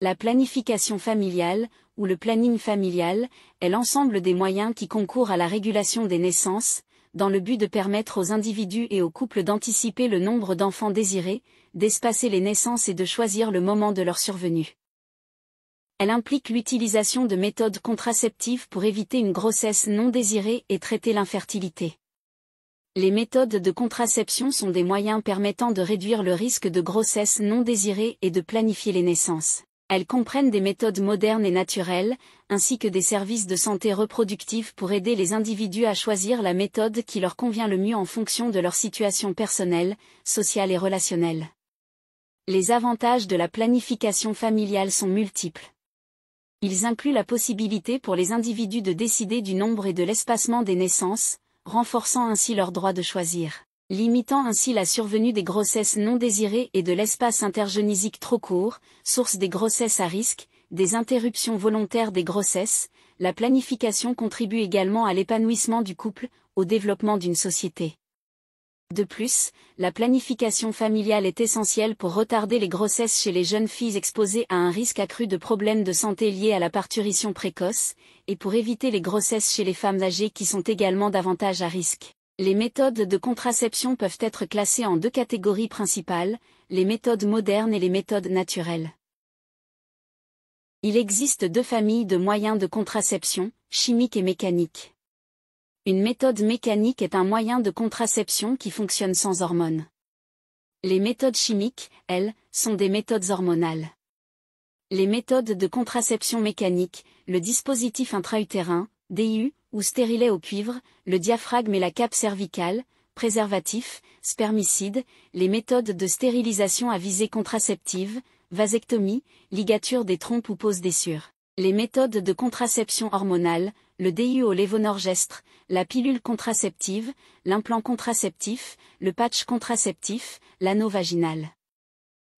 La planification familiale, ou le planning familial, est l'ensemble des moyens qui concourent à la régulation des naissances, dans le but de permettre aux individus et aux couples d'anticiper le nombre d'enfants désirés, d'espacer les naissances et de choisir le moment de leur survenue. Elle implique l'utilisation de méthodes contraceptives pour éviter une grossesse non désirée et traiter l'infertilité. Les méthodes de contraception sont des moyens permettant de réduire le risque de grossesse non désirée et de planifier les naissances. Elles comprennent des méthodes modernes et naturelles, ainsi que des services de santé reproductive pour aider les individus à choisir la méthode qui leur convient le mieux en fonction de leur situation personnelle, sociale et relationnelle. Les avantages de la planification familiale sont multiples. Ils incluent la possibilité pour les individus de décider du nombre et de l'espacement des naissances, renforçant ainsi leur droit de choisir, limitant ainsi la survenue des grossesses non désirées et de l'espace intergénisique trop court, source des grossesses à risque, des interruptions volontaires des grossesses. La planification contribue également à l'épanouissement du couple, au développement d'une société. De plus, la planification familiale est essentielle pour retarder les grossesses chez les jeunes filles exposées à un risque accru de problèmes de santé liés à la parturition précoce, et pour éviter les grossesses chez les femmes âgées qui sont également davantage à risque. Les méthodes de contraception peuvent être classées en deux catégories principales, les méthodes modernes et les méthodes naturelles. Il existe deux familles de moyens de contraception, chimiques et mécaniques. Une méthode mécanique est un moyen de contraception qui fonctionne sans hormones. Les méthodes chimiques, elles, sont des méthodes hormonales. Les méthodes de contraception mécanique, le dispositif intra-utérin, DIU, ou stérilet au cuivre, le diaphragme et la cape cervicale, préservatif, spermicide, les méthodes de stérilisation à visée contraceptive, vasectomie, ligature des trompes ou pose d'essure. Les méthodes de contraception hormonale, le DIU au lévonorgestre, la pilule contraceptive, l'implant contraceptif, le patch contraceptif, l'anneau vaginal.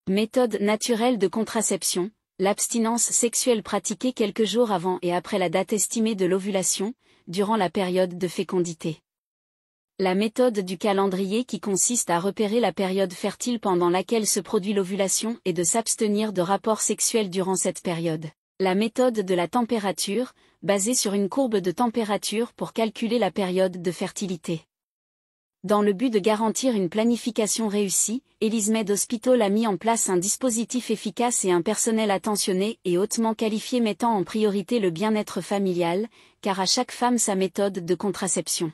Méthode naturelle de contraception, l'abstinence sexuelle pratiquée quelques jours avant et après la date estimée de l'ovulation, durant la période de fécondité. La méthode du calendrier qui consiste à repérer la période fertile pendant laquelle se produit l'ovulation et de s'abstenir de rapports sexuels durant cette période. La méthode de la température, basée sur une courbe de température pour calculer la période de fertilité. Dans le but de garantir une planification réussie, Elismed Hospital a mis en place un dispositif efficace et un personnel attentionné et hautement qualifié mettant en priorité le bien-être familial, car à chaque femme sa méthode de contraception.